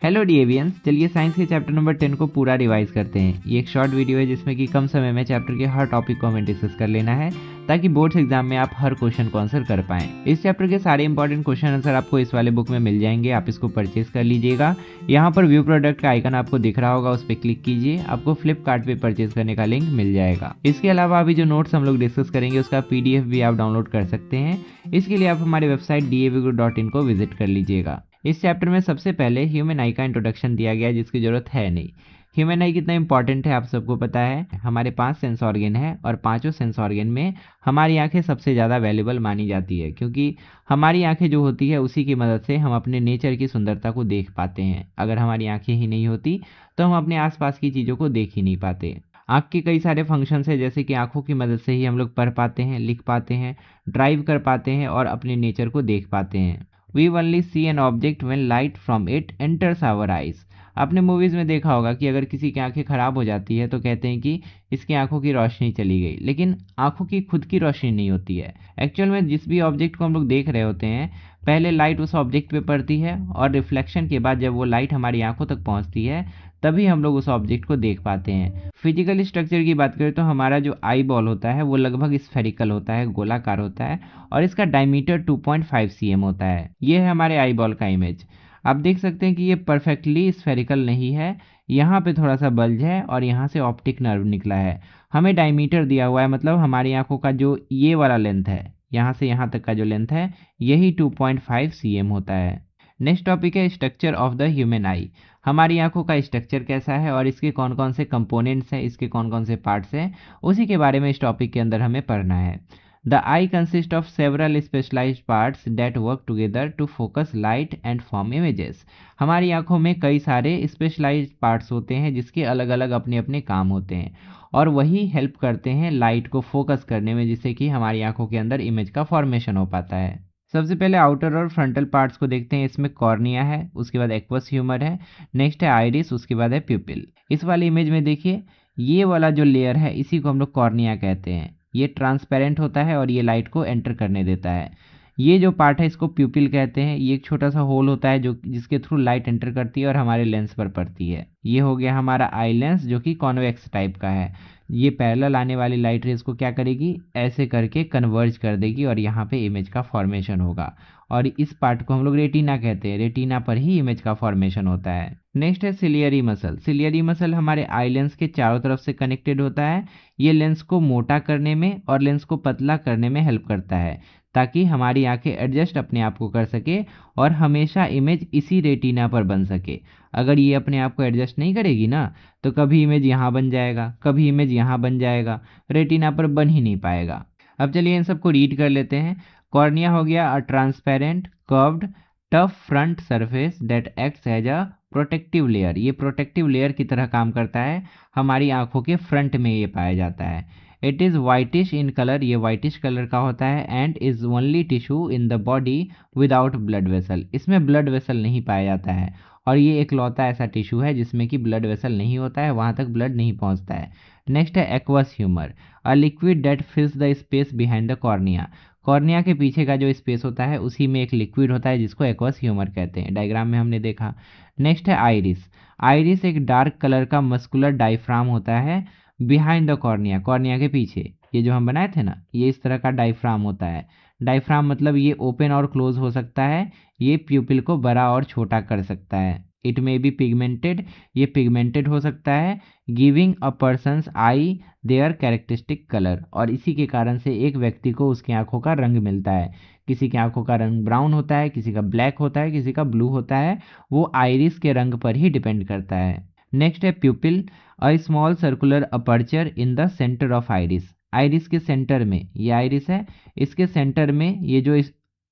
Hello डिएवियंस, चलिए science के chapter number 10 को पूरा रिवाइज करते हैं। ये एक शॉर्ट वीडियो है जिसमें कि कम समय में चैप्टर के हर टॉपिक को हमें डिस्कस कर लेना है ताकि बोर्ड्स एग्जाम में आप हर क्वेश्चन को आंसर कर पाएं। इस चैप्टर के सारे इंपॉर्टेंट क्वेश्चन आंसर आपको इस वाले बुक में मिल जाएंगे, आप इसको परचेज कर लीजिएगा। यहाँ पर व्यू प्रोडक्ट का आइकन आपको दिख रहा होगा, उस पर क्लिक कीजिए, आपको फ्लिपकार्ट पे परचेज करने का लिंक मिल जाएगा। इसके अलावा अभी जो नोट्स हम लोग डिस्कस करेंगे उसका PDF भी आप डाउनलोड कर सकते हैं। इसके लिए आप हमारी वेबसाइट davguru.in को विजिट कर लीजिएगा। इस चैप्टर में सबसे पहले ह्यूमन आई का इंट्रोडक्शन दिया गया है जिसकी जरूरत है नहीं। ह्यूमन आई कितना इंपॉर्टेंट है आप सबको पता है। हमारे 5 सेंस ऑर्गन है और पांचों सेंस ऑर्गन में हमारी आंखें सबसे ज़्यादा वैल्यूबल मानी जाती है, क्योंकि हमारी आंखें जो होती है उसी की मदद से हम अपने नेचर की सुंदरता को देख पाते हैं। अगर हमारी आंखें ही नहीं होती तो हम अपने आसपास की चीज़ों को देख ही नहीं पाते। आँख के कई सारे फंक्शंस है, जैसे कि आंखों की मदद से ही हम लोग पढ़ पाते हैं, लिख पाते हैं, ड्राइव कर पाते हैं और अपने नेचर को देख पाते हैं। We only see an object when light from it enters our eyes। आपने मूवीज़ में देखा होगा कि अगर किसी की आंखें ख़राब हो जाती है तो कहते हैं कि इसकी आंखों की रोशनी चली गई, लेकिन आंखों की खुद की रोशनी नहीं होती है। एक्चुअल में जिस भी ऑब्जेक्ट को हम लोग देख रहे होते हैं, पहले लाइट उस ऑब्जेक्ट पे पड़ती है और रिफ्लेक्शन के बाद जब वो लाइट हमारी आंखों तक पहुंचती है तभी हम लोग उस ऑब्जेक्ट को देख पाते हैं। फिजिकल स्ट्रक्चर की बात करें तो हमारा जो आई बॉल होता है वो लगभग स्फेरिकल होता है, गोलाकार होता है और इसका डायमीटर 2.5 cm होता है। ये है हमारे आई बॉल का इमेज। आप देख सकते हैं कि ये परफेक्टली स्फेरिकल नहीं है, यहाँ पे थोड़ा सा बल्ज है और यहाँ से ऑप्टिक नर्व निकला है। हमें डायमीटर दिया हुआ है, मतलब हमारी आंखों का जो ये वाला लेंथ है, यहाँ से यहाँ तक का जो लेंथ है यही 2.5 cm होता है। नेक्स्ट टॉपिक है स्ट्रक्चर ऑफ द ह्यूमन आई। हमारी आंखों का स्ट्रक्चर कैसा है और इसके कौन कौन से कंपोनेंट्स हैं, इसके कौन कौन से पार्ट्स हैं, उसी के बारे में इस टॉपिक के अंदर हमें पढ़ना है। The eye consists of several specialized parts that work together to focus light and form images। हमारी आंखों में कई सारे स्पेशलाइज्ड पार्ट्स होते हैं जिसके अलग अलग अपने अपने काम होते हैं और वही हेल्प करते हैं लाइट को फोकस करने में, जिससे कि हमारी आंखों के अंदर इमेज का फॉर्मेशन हो पाता है। सबसे पहले आउटर और फ्रंटल पार्ट्स को देखते हैं। इसमें कॉर्निया है, उसके बाद एक्वस ह्यूमर है, नेक्स्ट है आइरिस, उसके बाद है प्यूपिल। इस वाली इमेज में देखिए, ये वाला जो लेयर है इसी को हम लोग कॉर्निया कहते हैं। ये ट्रांसपेरेंट होता है और ये लाइट को एंटर करने देता है। ये जो पार्ट है इसको प्यूपिल कहते हैं। ये एक छोटा सा होल होता है जो जिसके थ्रू लाइट एंटर करती है और हमारे लेंस पर पड़ती है। ये हो गया हमारा आई लेंस जो कि कॉन्वेक्स टाइप का है। ये पैरेलल आने वाली लाइट रेज को क्या करेगी, ऐसे करके कन्वर्ज कर देगी और यहाँ पे इमेज का फॉर्मेशन होगा और इस पार्ट को हम लोग रेटिना कहते हैं। रेटिना पर ही इमेज का फॉर्मेशन होता है। नेक्स्ट है सिलियरी मसल। सिलियरी मसल हमारे आई लेंस के चारों तरफ से कनेक्टेड होता है। ये लेंस को मोटा करने में और लेंस को पतला करने में हेल्प करता है ताकि हमारी आंखें एडजस्ट अपने आप को कर सके और हमेशा इमेज इसी रेटिना पर बन सके। अगर ये अपने आप को एडजस्ट नहीं करेगी ना तो कभी इमेज यहाँ बन जाएगा, कभी इमेज यहाँ बन जाएगा, रेटिना पर बन ही नहीं पाएगा। अब चलिए इन सबको रीड कर लेते हैं। कॉर्निया हो गया a transparent curved tough front surface that acts as a protective layer. ये प्रोटेक्टिव लेयर की तरह काम करता है, हमारी आंखों के फ्रंट में ये पाया जाता है। It is whitish in colour, ये वाइटिश कलर का होता है and is only tissue in the body without blood vessel. इसमें ब्लड वेसल नहीं पाया जाता है और ये एकलौता ऐसा टिश्यू है जिसमें कि ब्लड वेसल नहीं होता है, वहाँ तक ब्लड नहीं पहुँचता है। नेक्स्ट है aqueous humour, a liquid that फिल्स the space behind the cornea. Cornea के पीछे का जो स्पेस होता है उसी में एक लिक्विड होता है जिसको एक्वस ह्यूमर कहते हैं। डायग्राम में हमने देखा। नेक्स्ट है आइरिस। आइरिस एक डार्क कलर का मस्कुलर डायफ्राम होता है बिहाइंड द कॉर्निया, कॉर्निया के पीछे। ये जो हम बनाए थे ना, ये इस तरह का डायफ्राम होता है। डायफ्राम मतलब ये ओपन और क्लोज हो सकता है, ये प्यूपिल को बड़ा और छोटा कर सकता है। इट मे बी पिगमेंटेड, ये पिगमेंटेड हो सकता है, giving a persons I there characteristic colour. और इसी के कारण से एक व्यक्ति को उसकी आंखों का रंग मिलता है। किसी की आंखों का रंग ब्राउन होता है, किसी का ब्लैक होता है, किसी का ब्लू होता है, वो आइरिस के रंग पर ही डिपेंड करता है। नेक्स्ट है प्यूपिल, a small circular aperture in the centre of iris. Iris के सेंटर में, ये आइरिस है, इसके सेंटर में ये जो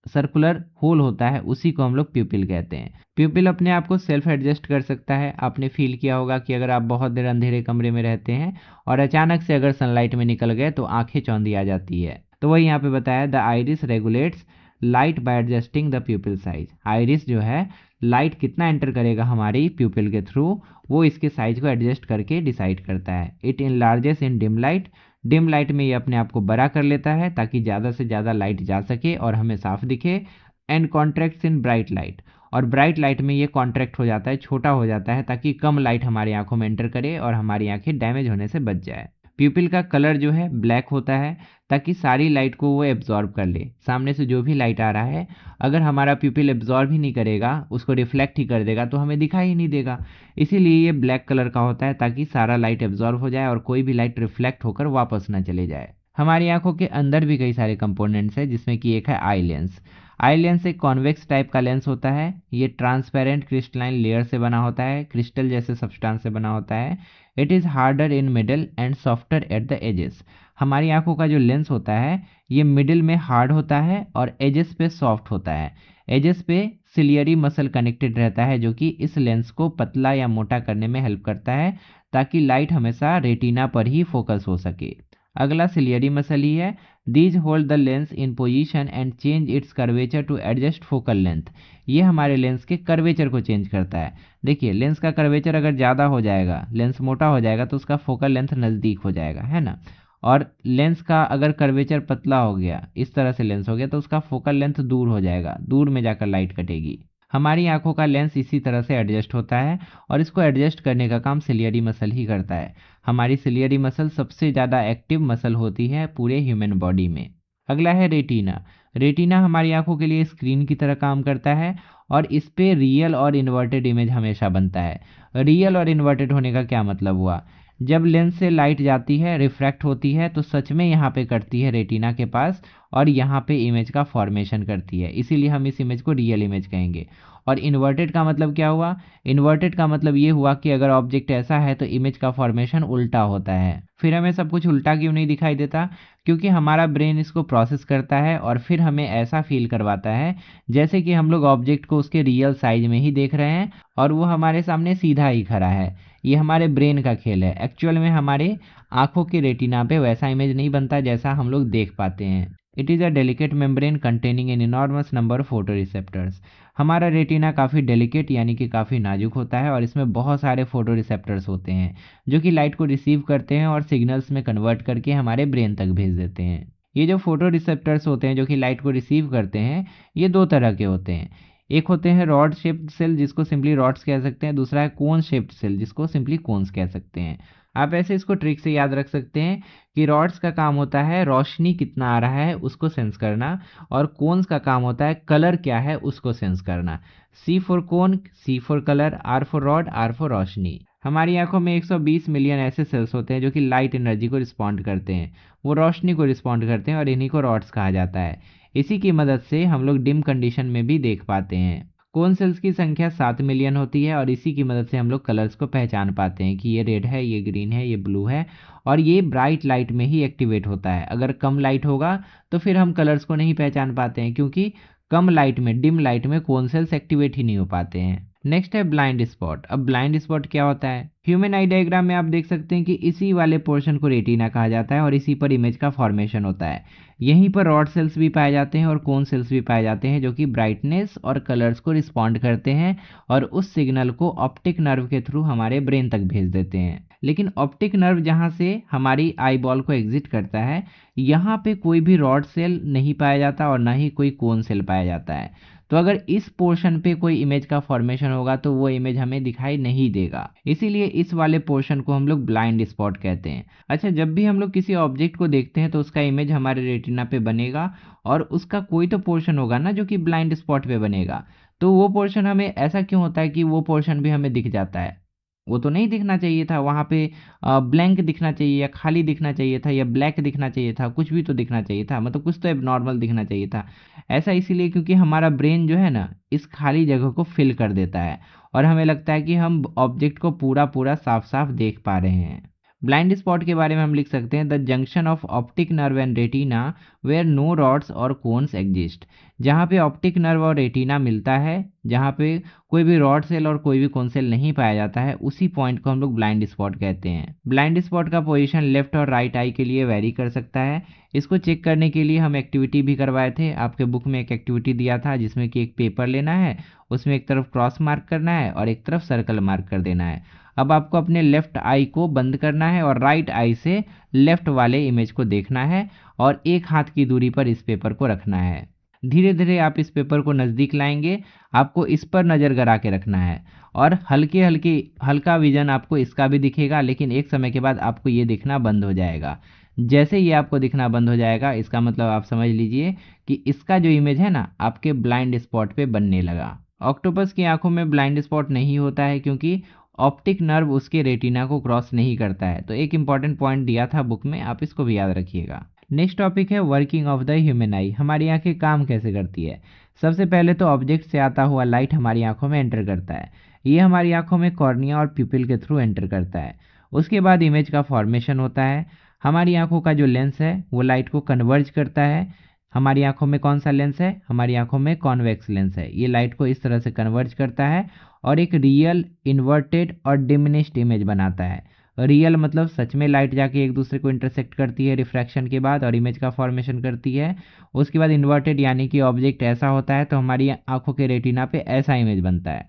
सर्कुलर होल होता है उसी को हम लोग प्यूपिल कहते हैं। प्यूपिल अपने आप को सेल्फ एडजस्ट कर सकता है। आपने फील किया होगा कि अगर आप बहुत देर अंधेरे कमरे में रहते हैं और अचानक से अगर सनलाइट में निकल गए तो आंखें चौंधी आ जाती है। तो वही यहाँ पे बताया, the iris regulates light by adjusting the प्यूपिल size. Iris जो है लाइट कितना एंटर करेगा हमारी प्यूपिल के थ्रू, वो इसके साइज को एडजस्ट करके डिसाइड करता है। It enlarges in dim light, dim light में ये अपने आप को बड़ा कर लेता है ताकि ज़्यादा से ज़्यादा लाइट जा सके और हमें साफ दिखे। And contracts in bright light, और ब्राइट लाइट में ये कॉन्ट्रैक्ट हो जाता है, छोटा हो जाता है, ताकि कम लाइट हमारी आंखों में एंटर करे और हमारी आंखें डैमेज होने से बच जाए। प्यूपिल का कलर जो है ब्लैक होता है, ताकि सारी लाइट को वो एब्जॉर्ब कर ले। सामने से जो भी लाइट आ रहा है, अगर हमारा प्यूपिल एब्जॉर्ब ही नहीं करेगा, उसको रिफ्लेक्ट ही कर देगा, तो हमें दिखाई ही नहीं देगा। इसीलिए ये ब्लैक कलर का होता है, ताकि सारा लाइट एब्जॉर्ब हो जाए और कोई भी लाइट रिफ्लेक्ट होकर वापस ना चले जाए। हमारी आंखों के अंदर भी कई सारे कंपोनेंट्स हैं, जिसमें कि एक है आई लेंस। आई लेंस एक कॉन्वेक्स टाइप का लेंस होता है। ये ट्रांसपेरेंट क्रिस्टलाइन लेयर से बना होता है, क्रिस्टल जैसे सब्सटेंस से बना होता है। It is harder in middle and softer at the edges. हमारी आंखों का जो लेंस होता है, ये मिडिल में हार्ड होता है और एजेस पे सॉफ्ट होता है। एजेस पे सिलियरी मसल कनेक्टेड रहता है, जो कि इस लेंस को पतला या मोटा करने में हेल्प करता है, ताकि लाइट हमेशा रेटिना पर ही फोकस हो सके। अगला सिलियरी मसल ही है। These hold the lens in position and change its curvature to adjust focal length. ये हमारे लेंस के कर्वेचर को चेंज करता है। देखिए, लेंस का कर्वेचर अगर ज़्यादा हो जाएगा, लेंस मोटा हो जाएगा, तो उसका फोकल लेंथ नज़दीक हो जाएगा, है ना। और लेंस का अगर कर्वेचर पतला हो गया, इस तरह से लेंस हो गया, तो उसका फोकल लेंथ दूर हो जाएगा, दूर में जाकर लाइट कटेगी। हमारी आंखों का लेंस इसी तरह से एडजस्ट होता है, और इसको एडजस्ट करने का काम सिलियरी मसल ही करता है। हमारी सिलियरी मसल सबसे ज़्यादा एक्टिव मसल होती है पूरे ह्यूमन बॉडी में। अगला है रेटिना। रेटिना हमारी आंखों के लिए स्क्रीन की तरह काम करता है, और इस पे रियल और इन्वर्टेड इमेज हमेशा बनता है। रियल और इन्वर्टेड होने का क्या मतलब हुआ? जब लेंस से लाइट जाती है, रिफ्रैक्ट होती है, तो सच में यहाँ पे कटती है रेटिना के पास, और यहाँ पे इमेज का फॉर्मेशन करती है। इसीलिए हम इस इमेज को रियल इमेज कहेंगे। और इन्वर्टेड का मतलब क्या हुआ? इन्वर्टेड का मतलब ये हुआ कि अगर ऑब्जेक्ट ऐसा है तो इमेज का फॉर्मेशन उल्टा होता है। फिर हमें सब कुछ उल्टा क्यों नहीं दिखाई देता? क्योंकि हमारा ब्रेन इसको प्रोसेस करता है और फिर हमें ऐसा फील करवाता है जैसे कि हम लोग ऑब्जेक्ट को उसके रियल साइज में ही देख रहे हैं, और वो हमारे सामने सीधा ही खड़ा है। ये हमारे ब्रेन का खेल है। एक्चुअल में हमारे आंखों के रेटिना पे वैसा इमेज नहीं बनता जैसा हम लोग देख पाते हैं। It is a delicate membrane containing an enormous number of photo receptors. हमारा रेटिना काफ़ी डेलिकेट यानी कि काफ़ी नाजुक होता है, और इसमें बहुत सारे फोटो रिसेप्टर्स होते हैं, जो कि लाइट को रिसीव करते हैं और सिग्नल्स में कन्वर्ट करके हमारे ब्रेन तक भेज देते हैं। ये जो फोटो रिसेप्टर्स होते हैं जो कि लाइट को रिसीव करते हैं, ये दो तरह के होते हैं। एक होते हैं रॉड शेप्ड सेल, जिसको सिंपली रॉड्स कह सकते हैं। दूसरा है कोन शेप्ड सेल, जिसको सिंपली कोन्स कह सकते हैं। आप ऐसे इसको ट्रिक से याद रख सकते हैं कि रॉड्स का काम होता है रोशनी कितना आ रहा है उसको सेंस करना, और कोन्स का काम होता है कलर क्या है उसको सेंस करना। C for cone, C for colour, R for rod, R for रोशनी। हमारी आंखों में 120 मिलियन ऐसे सेल्स होते हैं जो कि लाइट एनर्जी को रिस्पॉन्ड करते हैं, वो रोशनी को रिस्पॉन्ड करते हैं, और इन्हीं को रॉड्स कहा जाता है। इसी की मदद से हम लोग डिम कंडीशन में भी देख पाते हैं। कोन सेल्स की संख्या 7 मिलियन होती है, और इसी की मदद से हम लोग कलर्स को पहचान पाते हैं कि ये रेड है, ये ग्रीन है, ये ब्लू है। और ये ब्राइट लाइट में ही एक्टिवेट होता है। अगर कम लाइट होगा तो फिर हम कलर्स को नहीं पहचान पाते हैं, क्योंकि कम लाइट में, डिम लाइट में कोन सेल्स एक्टिवेट ही नहीं हो पाते हैं। नेक्स्ट है ब्लाइंड स्पॉट। अब ब्लाइंड स्पॉट क्या होता है? ह्यूमन आई डायग्राम में आप देख सकते हैं कि इसी वाले पोर्शन को रेटिना कहा जाता है, और इसी पर इमेज का फॉर्मेशन होता है। यहीं पर रॉड सेल्स भी पाए जाते हैं और कोन सेल्स भी पाए जाते हैं, जो कि ब्राइटनेस और कलर्स को रिस्पॉन्ड करते हैं, और उस सिग्नल को ऑप्टिक नर्व के थ्रू हमारे ब्रेन तक भेज देते हैं। लेकिन ऑप्टिक नर्व जहाँ से हमारी आई बॉल को एग्जिट करता है, यहाँ पे कोई भी रॉड सेल नहीं पाया जाता और ना ही कोई कोन सेल पाया जाता है। तो अगर इस पोर्शन पे कोई इमेज का फॉर्मेशन होगा तो वो इमेज हमें दिखाई नहीं देगा। इसीलिए इस वाले पोर्शन को हम लोग ब्लाइंड स्पॉट कहते हैं। अच्छा, जब भी हम लोग किसी ऑब्जेक्ट को देखते हैं तो उसका इमेज हमारे रेटिना पे बनेगा, और उसका कोई तो पोर्शन होगा ना जो कि ब्लाइंड स्पॉट पे बनेगा। तो वो पोर्शन हमें ऐसा क्यों होता है कि वो पोर्शन भी हमें दिख जाता है? वो तो नहीं दिखना चाहिए था, वहाँ पे ब्लैंक दिखना चाहिए, या खाली दिखना चाहिए था, या ब्लैक दिखना चाहिए था, कुछ भी तो दिखना चाहिए था, मतलब कुछ तो एबनॉर्मल दिखना चाहिए था। ऐसा इसीलिए क्योंकि हमारा ब्रेन जो है ना, इस खाली जगह को फिल कर देता है, और हमें लगता है कि हम ऑब्जेक्ट को पूरा पूरा साफ साफ देख पा रहे हैं। ब्लाइंड स्पॉट के बारे में हम लिख सकते हैं the junction of optic nerve and retina where no rods और कोन्स एग्जिस्ट। जहाँ पे ऑप्टिक नर्व और रेटिना मिलता है, जहाँ पे कोई भी रॉड सेल और कोई भी कोन सेल नहीं पाया जाता है, उसी पॉइंट को हम लोग ब्लाइंड स्पॉट कहते हैं। ब्लाइंड स्पॉट का पोजीशन लेफ्ट और राइट आई के लिए वेरी कर सकता है। इसको चेक करने के लिए हम एक्टिविटी भी करवाए थे। आपके बुक में एक एक्टिविटी दिया था जिसमें कि एक पेपर लेना है, उसमें एक तरफ क्रॉस मार्क करना है और एक तरफ सर्कल मार्क कर देना है। अब आपको अपने लेफ्ट आई को बंद करना है और राइट आई से लेफ्ट वाले इमेज को देखना है, और एक हाथ की दूरी पर इस पेपर को रखना है। धीरे धीरे आप इस पेपर को नज़दीक लाएंगे, आपको इस पर नज़र गड़ा के रखना है और हल्का विजन आपको इसका भी दिखेगा, लेकिन एक समय के बाद आपको ये दिखना बंद हो जाएगा। जैसे ये आपको दिखना बंद हो जाएगा, इसका मतलब आप समझ लीजिए कि इसका जो इमेज है ना आपके ब्लाइंड स्पॉट पे बनने लगा। ऑक्टोपस की आंखों में ब्लाइंड स्पॉट नहीं होता है क्योंकि ऑप्टिक नर्व उसके रेटिना को क्रॉस नहीं करता है। तो एक इंपॉर्टेंट पॉइंट दिया था बुक में, आप इसको भी याद रखिएगा। नेक्स्ट टॉपिक है वर्किंग ऑफ द ह्यूमन आई। हमारी आंखें काम कैसे करती है। सबसे पहले तो ऑब्जेक्ट से आता हुआ लाइट हमारी आंखों में एंटर करता है। ये हमारी आंखों में कॉर्निया और प्यूपिल के थ्रू एंटर करता है। उसके बाद इमेज का फॉर्मेशन होता है। हमारी आंखों का जो लेंस है वो लाइट को कन्वर्ज करता है। हमारी आंखों में कौन सा लेंस है, हमारी आंखों में कॉन्वेक्स लेंस है। ये लाइट को इस तरह से कन्वर्ज करता है और एक रियल, इन्वर्टेड और डिमिनिश्ड इमेज बनाता है। रियल मतलब सच में लाइट जाके एक दूसरे को इंटरसेक्ट करती है रिफ्रैक्शन के बाद और इमेज का फॉर्मेशन करती है। उसके बाद इन्वर्टेड यानी कि ऑब्जेक्ट ऐसा होता है तो हमारी आंखों के रेटिना पे ऐसा इमेज बनता है।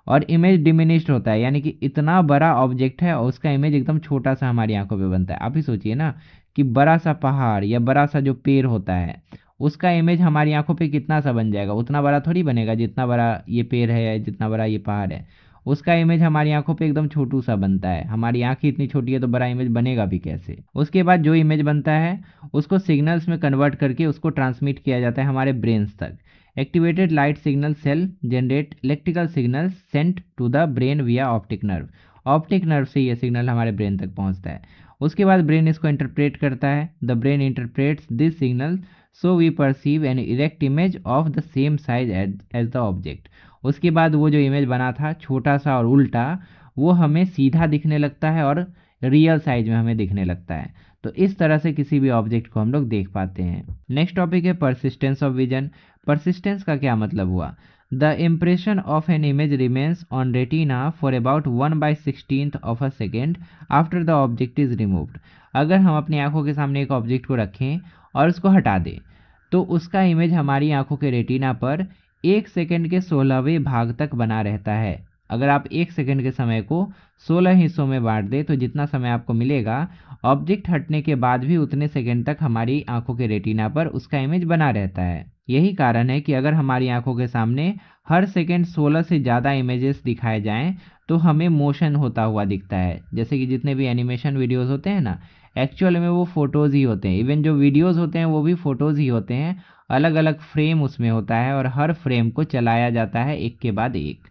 और इमेज डिमिनिश्ड होता है यानी कि इतना बड़ा ऑब्जेक्ट है और उसका इमेज एकदम छोटा सा हमारी आंखों पे बनता है। आप ही सोचिए ना कि बड़ा सा पहाड़ या बड़ा सा जो पेड़ होता है उसका इमेज हमारी आंखों पे कितना सा बन जाएगा, उतना बड़ा थोड़ी बनेगा जितना बड़ा ये पेड़ है या जितना बड़ा ये पहाड़ है। उसका इमेज हमारी आंखों पे एकदम छोटू सा बनता है। हमारी आंख ही इतनी छोटी है तो बड़ा इमेज बनेगा भी कैसे। उसके बाद जो इमेज बनता है उसको सिग्नल्स में कन्वर्ट करके उसको ट्रांसमिट किया जाता है हमारे ब्रेन्स तक। Activated light signal cell generate electrical signal sent to the brain via optic nerve. Optic nerve से ये सिग्नल हमारे ब्रेन तक पहुंचता है। उसके बाद ब्रेन इसको इंटरप्रेट करता है। The brain interprets this signal so we perceive an erect image of the same size as the object. उसके बाद वो जो इमेज बना था छोटा सा और उल्टा, वो हमें सीधा दिखने लगता है और रियल साइज में हमें दिखने लगता है। तो इस तरह से किसी भी ऑब्जेक्ट को हम लोग देख पाते हैं। नेक्स्ट टॉपिक है परसिस्टेंस ऑफ विजन। परसिस्टेंस का क्या मतलब हुआ। The impression of an image remains on retina for about 1/16 of a second after the object is removed. अगर हम अपनी आंखों के सामने एक ऑब्जेक्ट को रखें और उसको हटा दें तो उसका इमेज हमारी आंखों के रेटिना पर 1 सेकेंड के 16वें भाग तक बना रहता है। अगर आप 1 सेकेंड के समय को 16 हिस्सों में बांट दें तो जितना समय आपको मिलेगा ऑब्जेक्ट हटने के बाद भी उतने सेकेंड तक हमारी आंखों के रेटिना पर उसका इमेज बना रहता है। यही कारण है कि अगर हमारी आंखों के सामने हर सेकेंड 16 से ज़्यादा इमेजेस दिखाए जाएं तो हमें मोशन होता हुआ दिखता है। जैसे कि जितने भी एनिमेशन वीडियोस होते हैं ना, एक्चुअल में वो फोटोज़ ही होते हैं। इवन जो वीडियोस होते हैं वो भी फोटोज़ ही होते हैं। अलग अलग फ्रेम उसमें होता है और हर फ्रेम को चलाया जाता है एक के बाद एक।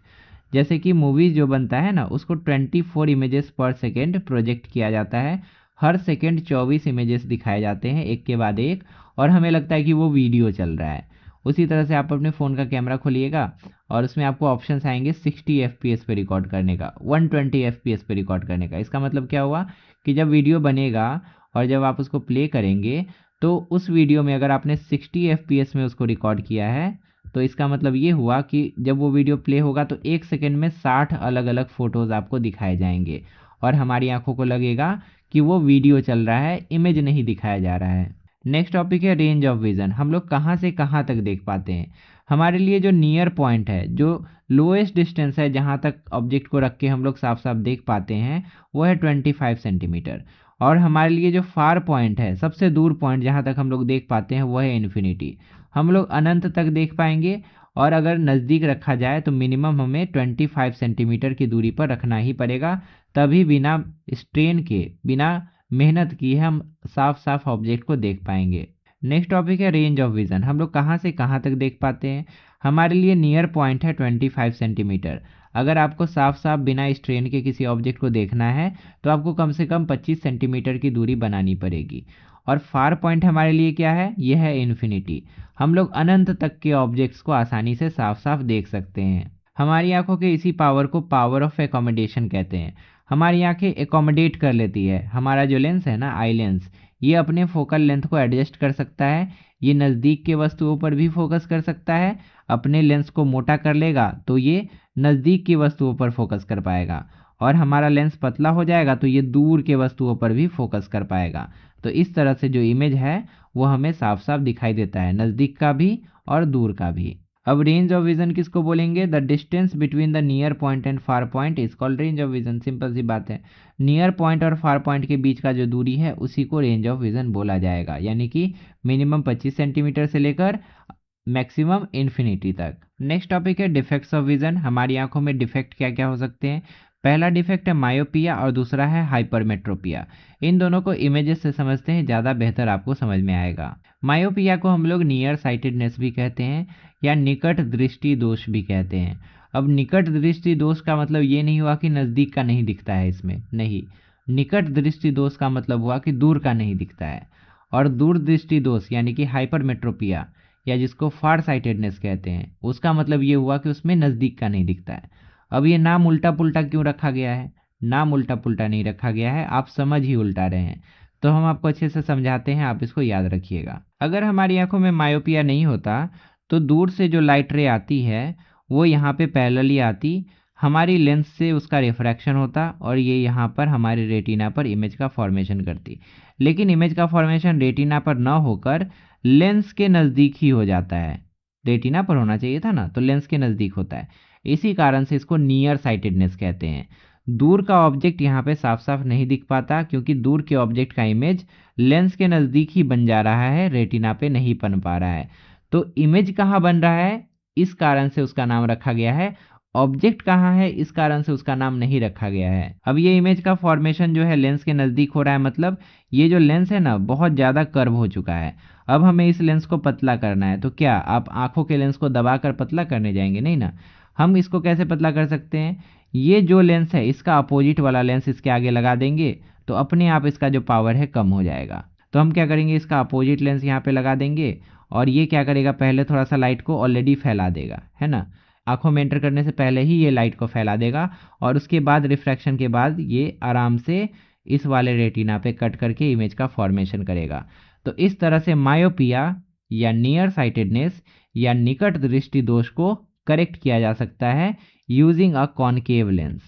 जैसे कि मूवीज जो बनता है ना उसको 24 इमेजेस पर सेकेंड प्रोजेक्ट किया जाता है। हर सेकेंड 24 इमेजेस दिखाए जाते हैं एक के बाद एक और हमें लगता है कि वो वीडियो चल रहा है। उसी तरह से आप अपने फ़ोन का कैमरा खोलिएगा और उसमें आपको ऑप्शंस आएंगे 60 FPS पे रिकॉर्ड करने का, 120 FPS पे रिकॉर्ड करने का। इसका मतलब क्या हुआ कि जब वीडियो बनेगा और जब आप उसको प्ले करेंगे तो उस वीडियो में अगर आपने 60 FPS में उसको रिकॉर्ड किया है तो इसका मतलब ये हुआ कि जब वो वीडियो प्ले होगा तो 1 सेकेंड में 60 अलग अलग फ़ोटोज़ आपको दिखाए जाएंगे और हमारी आंखों को लगेगा कि वो वीडियो चल रहा है, इमेज नहीं दिखाया जा रहा है। नेक्स्ट टॉपिक है रेंज ऑफ विज़न। हम लोग कहाँ से कहाँ तक देख पाते हैं। हमारे लिए जो नियर पॉइंट है, जो लोएस्ट डिस्टेंस है जहाँ तक ऑब्जेक्ट को रख के हम लोग साफ साफ देख पाते हैं, वो है 25 सेंटीमीटर। और हमारे लिए जो फार पॉइंट है, सबसे दूर पॉइंट जहाँ तक हम लोग देख पाते हैं, वो है इन्फिनिटी। हम लोग अनंत तक देख पाएंगे और अगर नज़दीक रखा जाए तो मिनिमम हमें 25 सेंटीमीटर की दूरी पर रखना ही पड़ेगा। तभी बिना स्ट्रेन के, बिना मेहनत किए हम साफ साफ ऑब्जेक्ट को देख पाएंगे। नेक्स्ट टॉपिक है रेंज ऑफ विज़न। हम लोग कहाँ से कहाँ तक देख पाते हैं। हमारे लिए नियर पॉइंट है 25 सेंटीमीटर। अगर आपको साफ साफ बिना स्ट्रेन के किसी ऑब्जेक्ट को देखना है तो आपको कम से कम 25 सेंटीमीटर की दूरी बनानी पड़ेगी। और फार पॉइंट हमारे लिए क्या है, यह है इन्फिनिटी। हम लोग अनंत तक के ऑब्जेक्ट्स को आसानी से साफ साफ देख सकते हैं। हमारी आंखों के इसी पावर को पावर ऑफ एकोमोडेशन कहते हैं। हमारी आंखें एकोमोडेट कर लेती है। हमारा जो लेंस है ना, आई लेंस, ये अपने फोकल लेंथ को एडजस्ट कर सकता है। ये नज़दीक के वस्तुओं पर भी फोकस कर सकता है। अपने लेंस को मोटा कर लेगा तो ये नज़दीक की वस्तुओं पर फोकस कर पाएगा और हमारा लेंस पतला हो जाएगा तो ये दूर के वस्तुओं पर भी फोकस कर पाएगा। तो इस तरह से जो इमेज है वो हमें साफ साफ दिखाई देता है, नज़दीक का भी और दूर का भी। अब रेंज ऑफ विजन किसको बोलेंगे, the distance between the near point and far point is called range of vision. Simple सी बात है, नियर पॉइंट और फार पॉइंट के बीच का जो दूरी है उसी को रेंज ऑफ विजन बोला जाएगा। यानी कि मिनिमम 25 सेंटीमीटर से लेकर मैक्सिमम इन्फिनिटी तक। नेक्स्ट टॉपिक है डिफेक्ट्स ऑफ विजन। हमारी आंखों में डिफेक्ट क्या क्या हो सकते हैं। पहला डिफेक्ट है मायोपिया और दूसरा है हाइपरमेट्रोपिया। इन दोनों को इमेजेस से समझते हैं, ज़्यादा बेहतर आपको समझ में आएगा। मायोपिया को हम लोग नियर साइटेडनेस भी कहते हैं या निकट दृष्टि दोष भी कहते हैं। अब निकट दृष्टि दोष का मतलब ये नहीं हुआ कि नज़दीक का नहीं दिखता है, इसमें नहीं। निकट दृष्टि दोष का मतलब हुआ कि दूर का नहीं दिखता है। और दूर दृष्टि दोष यानी कि हाइपरमेट्रोपिया या जिसको फार साइटेडनेस कहते हैं, उसका मतलब ये हुआ कि उसमें नज़दीक का नहीं दिखता है। अब ये नाम उल्टा पुल्टा क्यों रखा गया है। नाम उल्टा पुल्टा नहीं रखा गया है, आप समझ ही उल्टा रहे हैं। तो हम आपको अच्छे से समझाते हैं, आप इसको याद रखिएगा। अगर हमारी आंखों में मायोपिया नहीं होता तो दूर से जो लाइट रे आती है वो यहाँ पे पैरेलली आती, हमारी लेंस से उसका रिफ्रैक्शन होता और ये यहाँ पर हमारे रेटिना पर इमेज का फॉर्मेशन करती। लेकिन इमेज का फॉर्मेशन रेटिना पर न होकर लेंस के नज़दीक ही हो जाता है। रेटिना पर होना चाहिए था ना, तो लेंस के नज़दीक होता है। इसी कारण से इसको नियर साइटेडनेस कहते हैं। दूर का ऑब्जेक्ट यहाँ पे साफ साफ नहीं दिख पाता क्योंकि दूर के ऑब्जेक्ट का इमेज लेंस के नज़दीक ही बन जा रहा है, रेटिना पे नहीं बन पा रहा है। तो इमेज कहाँ बन रहा है, इस कारण से उसका नाम रखा गया है। ऑब्जेक्ट कहाँ है, इस कारण से उसका नाम नहीं रखा गया है। अब ये इमेज का फॉर्मेशन जो है लेंस के नज़दीक हो रहा है, मतलब ये जो लेंस है ना बहुत ज़्यादा कर्व हो चुका है। अब हमें इस लेंस को पतला करना है, तो क्या आप आंखों के लेंस को दबाकर पतला करने जाएंगे, नहीं ना। हम इसको कैसे पतला कर सकते हैं, ये जो लेंस है इसका अपोजिट वाला लेंस इसके आगे लगा देंगे तो अपने आप इसका जो पावर है कम हो जाएगा। तो हम क्या करेंगे, इसका अपोजिट लेंस यहाँ पे लगा देंगे और ये क्या करेगा, पहले थोड़ा सा लाइट को ऑलरेडी फैला देगा, है ना। आंखों में एंटर करने से पहले ही ये लाइट को फैला देगा और उसके बाद रिफ्रैक्शन के बाद ये आराम से इस वाले रेटिना पे कट करके इमेज का फॉर्मेशन करेगा। तो इस तरह से मायोपिया या नियर साइटेडनेस या निकट दृष्टि दोष को करेक्ट किया जा सकता है यूजिंग अ कॉनकेव लेंस।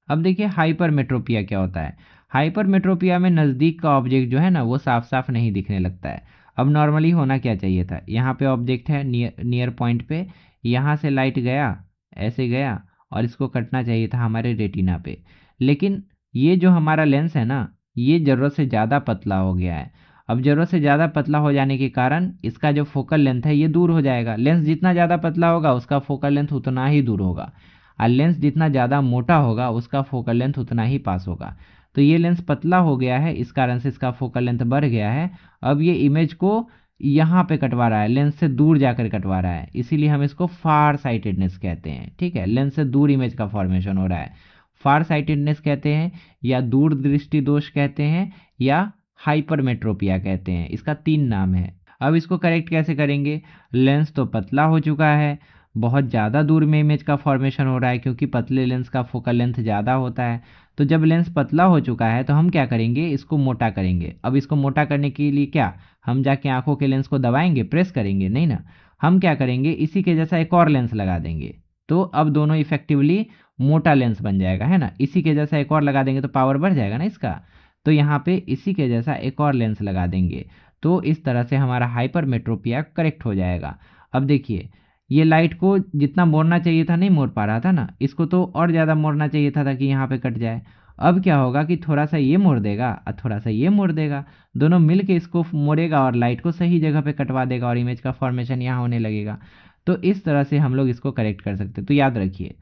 अब देखिए हाइपरमेट्रोपिया क्या होता है। हाइपरमेट्रोपिया में नज़दीक का ऑब्जेक्ट जो है ना वो साफ साफ नहीं दिखने लगता है। अब नॉर्मली होना क्या चाहिए था, यहाँ पे ऑब्जेक्ट है नियर पॉइंट पे, यहाँ से लाइट गया, ऐसे गया और इसको कटना चाहिए था हमारे रेटिना पे। लेकिन ये जो हमारा लेंस है ना ये ज़रूरत से ज़्यादा पतला हो गया है। अब ज़रूरत से ज़्यादा पतला हो जाने के कारण इसका जो फोकल लेंथ है ये दूर हो जाएगा। लेंस जितना ज़्यादा पतला होगा उसका फोकल लेंथ उतना ही दूर होगा, और लेंस जितना ज़्यादा मोटा होगा उसका फोकल लेंथ उतना ही पास होगा। तो ये लेंस पतला हो गया है, इस कारण से इसका फोकल लेंथ बढ़ गया है। अब ये इमेज को यहाँ पे कटवा रहा है, लेंस से दूर जाकर कटवा रहा है, इसीलिए हम इसको फार साइटेडनेस कहते हैं। ठीक है, लेंस से दूर इमेज का फॉर्मेशन हो रहा है, फार साइटेडनेस कहते हैं या दूर दृष्टि दोष कहते हैं या हाइपरमेट्रोपिया कहते हैं। इसका 3 नाम है। अब इसको करेक्ट कैसे करेंगे, लेंस तो पतला हो चुका है, बहुत ज़्यादा दूर में इमेज का फॉर्मेशन हो रहा है क्योंकि पतले लेंस का फोकल लेंथ ज़्यादा होता है। तो जब लेंस पतला हो चुका है तो हम क्या करेंगे, इसको मोटा करेंगे। अब इसको मोटा करने के लिए क्या, हम जाके आंखों के लेंस को दबाएंगे, प्रेस करेंगे, नहीं ना। हम क्या करेंगे, इसी के जैसा एक और लेंस लगा देंगे। तो अब दोनों इफेक्टिवली मोटा लेंस बन जाएगा, है ना। इसी के जैसा एक और लगा देंगे तो पावर बढ़ जाएगा ना इसका। तो यहाँ पे इसी के जैसा एक और लेंस लगा देंगे, तो इस तरह से हमारा हाइपरमेट्रोपिया करेक्ट हो जाएगा। अब देखिए ये लाइट को जितना मोड़ना चाहिए था नहीं मोड़ पा रहा था ना, इसको तो और ज़्यादा मोड़ना चाहिए था ताकि यहाँ पे कट जाए। अब क्या होगा कि थोड़ा सा ये मोड़ देगा और थोड़ा सा ये मोड़ देगा, दोनों मिल के इसको मोड़ेगा और लाइट को सही जगह पे कटवा देगा और इमेज का फॉर्मेशन यहाँ होने लगेगा। तो इस तरह से हम लोग इसको करेक्ट कर सकते हैं। तो याद रखिए,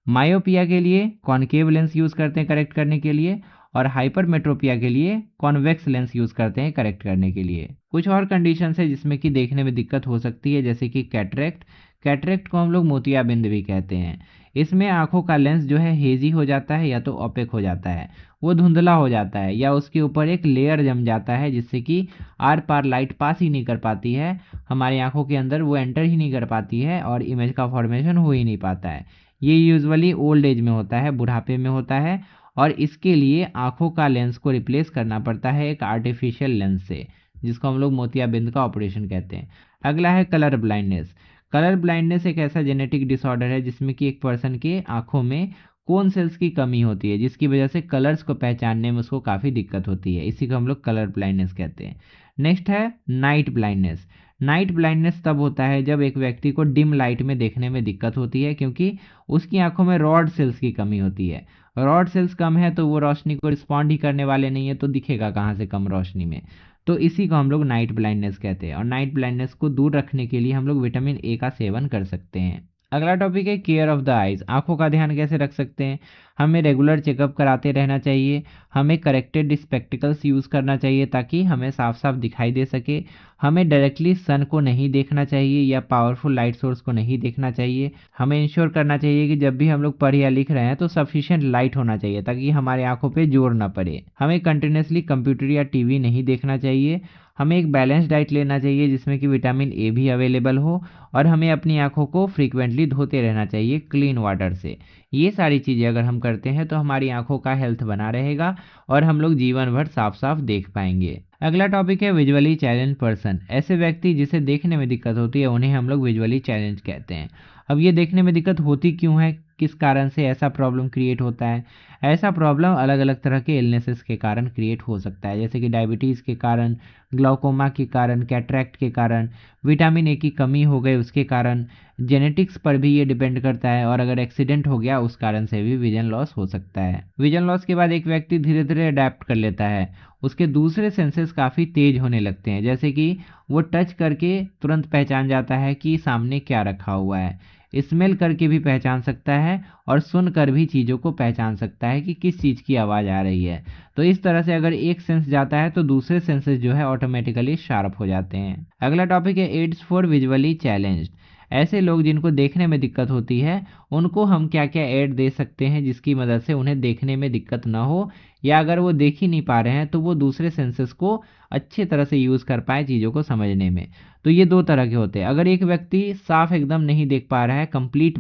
मायोपिया के लिए कॉनकेव लेंस यूज़ करते हैं करेक्ट करने के लिए, और हाइपरमेट्रोपिया के लिए कॉन्वेक्स लेंस यूज़ करते हैं करेक्ट करने के लिए। कुछ और कंडीशंस है जिसमें कि देखने में दिक्कत हो सकती है, जैसे कि कैटरेक्ट। कैटरेक्ट को हम लोग मोतियाबिंद भी कहते हैं। इसमें आंखों का लेंस जो है हेजी हो जाता है या तो ओपेक हो जाता है, वो धुंधला हो जाता है, या उसके ऊपर एक लेयर जम जाता है जिससे कि आर पार लाइट पास ही नहीं कर पाती है, हमारी आंखों के अंदर वो एंटर ही नहीं कर पाती है और इमेज का फॉर्मेशन हो ही नहीं पाता है। ये यूजुअली ओल्ड एज में होता है, बुढ़ापे में होता है, और इसके लिए आंखों का लेंस को रिप्लेस करना पड़ता है एक आर्टिफिशियल लेंस से, जिसको हम लोग मोतियाबिंद का ऑपरेशन कहते हैं। अगला है कलर ब्लाइंडनेस। कलर ब्लाइंडनेस एक ऐसा जेनेटिक डिसऑर्डर है जिसमें कि एक पर्सन के आंखों में कोन सेल्स की कमी होती है, जिसकी वजह से कलर्स को पहचानने में उसको काफ़ी दिक्कत होती है, इसी को हम लोग कलर ब्लाइंडनेस कहते हैं। नेक्स्ट है नाइट ब्लाइंडनेस। नाइट ब्लाइंडनेस तब होता है जब एक व्यक्ति को डिम लाइट में देखने में दिक्कत होती है क्योंकि उसकी आंखों में रॉड सेल्स की कमी होती है। रॉड सेल्स कम है तो वो रोशनी को रिस्पॉन्ड ही करने वाले नहीं है, तो दिखेगा कहाँ से कम रोशनी में। तो इसी को हम लोग नाइट ब्लाइंडनेस कहते हैं। और नाइट ब्लाइंडनेस को दूर रखने के लिए हम लोग विटामिन ए का सेवन कर सकते हैं। अगला टॉपिक है केयर ऑफ द आइज। आंखों का ध्यान कैसे रख सकते हैं? हमें रेगुलर चेकअप कराते रहना चाहिए। हमें करेक्टेड स्पेक्टिकल्स यूज़ करना चाहिए ताकि हमें साफ साफ दिखाई दे सके। हमें डायरेक्टली सन को नहीं देखना चाहिए या पावरफुल लाइट सोर्स को नहीं देखना चाहिए। हमें इंश्योर करना चाहिए कि जब भी हम लोग पढ़ या लिख रहे हैं तो सफिशिएंट लाइट होना चाहिए ताकि हमारे आंखों पे जोर ना पड़े। हमें कंटिन्यूसली कंप्यूटर या टीवी नहीं देखना चाहिए। हमें एक बैलेंस डाइट लेना चाहिए जिसमें कि विटामिन ए भी अवेलेबल हो। और हमें अपनी आंखों को फ्रीक्वेंटली धोते रहना चाहिए क्लीन वाटर से। ये सारी चीज़ें अगर हम करते हैं तो हमारी आंखों का हेल्थ बना रहेगा और हम लोग जीवन भर साफ साफ देख पाएंगे। अगला टॉपिक है विजुअली चैलेंज पर्सन। ऐसे व्यक्ति जिसे देखने में दिक्कत होती है उन्हें हम लोग विजुअली चैलेंज कहते हैं। अब ये देखने में दिक्कत होती क्यों है, किस कारण से ऐसा प्रॉब्लम क्रिएट होता है? ऐसा प्रॉब्लम अलग अलग तरह के इलनेसेस के कारण क्रिएट हो सकता है, जैसे कि डायबिटीज़ के कारण, ग्लाउकोमा के कारण, कैटरैक्ट के कारण, विटामिन ए की कमी हो गई उसके कारण, जेनेटिक्स पर भी ये डिपेंड करता है, और अगर एक्सीडेंट हो गया उस कारण से भी विजन लॉस हो सकता है। विजन लॉस के बाद एक व्यक्ति धीरे धीरे अडेप्ट कर लेता है। उसके दूसरे सेंसेस काफ़ी तेज होने लगते हैं, जैसे कि वो टच करके तुरंत पहचान जाता है कि सामने क्या रखा हुआ है, स्मेल करके भी पहचान सकता है, और सुन कर भी चीज़ों को पहचान सकता है कि किस चीज़ की आवाज़ आ रही है। तो इस तरह से अगर एक सेंस जाता है तो दूसरे सेंसेस जो है ऑटोमेटिकली शार्प हो जाते हैं। अगला टॉपिक है एड्स फॉर विजुअली चैलेंज्ड। ऐसे लोग जिनको देखने में दिक्कत होती है उनको हम क्या क्या ऐड दे सकते हैं जिसकी मदद से उन्हें देखने में दिक्कत ना हो, या अगर वो देख ही नहीं पा रहे हैं तो वो दूसरे सेंसेस को अच्छे तरह से यूज़ कर पाए चीज़ों को समझने में। तो ये दो तरह के होते हैं। अगर एक व्यक्ति साफ एकदम नहीं देख पा रहा है, कंप्लीट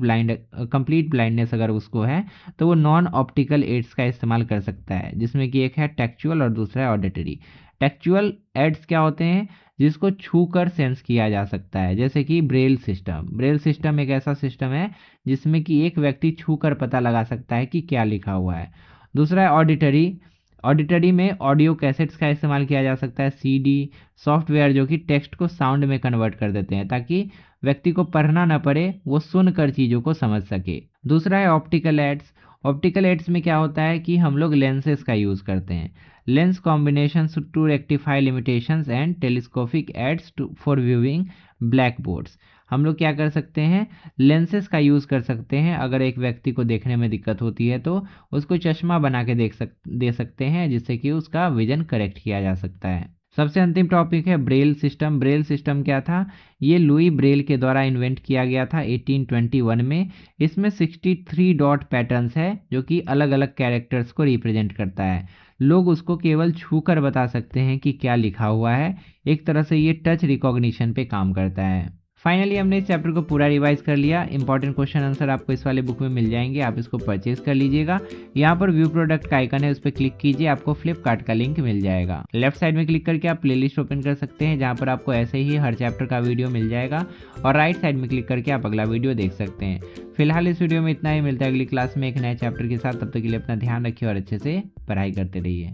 ब्लाइंडनेस अगर उसको है, तो वो नॉन ऑप्टिकल एड्स का इस्तेमाल कर सकता है, जिसमें कि एक है टेक्चुअल और दूसरा है ऑडिटरी। टेक्चुअल एड्स क्या होते हैं? जिसको छू कर सेंस किया जा सकता है, जैसे कि ब्रेल सिस्टम। ब्रेल सिस्टम एक ऐसा सिस्टम है जिसमें कि एक व्यक्ति छू कर पता लगा सकता है कि क्या लिखा हुआ है। दूसरा है ऑडिटरी। ऑडिटरी में ऑडियो कैसेट्स का इस्तेमाल किया जा सकता है, सीडी सॉफ्टवेयर जो कि टेक्स्ट को साउंड में कन्वर्ट कर देते हैं ताकि व्यक्ति को पढ़ना ना पड़े, वो सुनकर चीज़ों को समझ सके। दूसरा है ऑप्टिकल एड्स। ऑप्टिकल एड्स में क्या होता है कि हम लोग लेंसेज का यूज़ करते हैं, lens combination to rectify limitations and telescopic aids for viewing black boards. हम लोग क्या कर सकते हैं? लेंसेज का यूज़ कर सकते हैं। अगर एक व्यक्ति को देखने में दिक्कत होती है तो उसको चश्मा बना के दे सकते हैं, जिससे कि उसका विजन करेक्ट किया जा सकता है। सबसे अंतिम टॉपिक है ब्रेल सिस्टम। ब्रेल सिस्टम क्या था? ये लुई ब्रेल के द्वारा इन्वेंट किया गया था 1821 में। इसमें 63 डॉट पैटर्न्स है जो कि अलग अलग कैरेक्टर्स को रिप्रेजेंट करता है। लोग उसको केवल छूकर बता सकते हैं कि क्या लिखा हुआ है। एक तरह से ये टच रिकॉग्निशन पे काम करता है। फाइनली हमने इस चैप्टर को पूरा रिवाइज कर लिया। इंपॉर्टेंट क्वेश्चन आंसर आपको इस वाले बुक में मिल जाएंगे, आप इसको परचेज कर लीजिएगा। यहाँ पर व्यू प्रोडक्ट का आइकन है, उस पर क्लिक कीजिए, आपको फ्लिपकार्ट का लिंक मिल जाएगा। लेफ्ट साइड में क्लिक करके आप प्लेलिस्ट ओपन कर सकते हैं जहाँ पर आपको ऐसे ही हर चैप्टर का वीडियो मिल जाएगा, और राइट साइड में क्लिक करके आप अगला वीडियो देख सकते हैं। फिलहाल इस वीडियो में इतना ही, मिलता है अगली क्लास में एक नए चैप्टर के साथ। तब तक के लिए अपना ध्यान रखिए और अच्छे से पढ़ाई करते रहिए।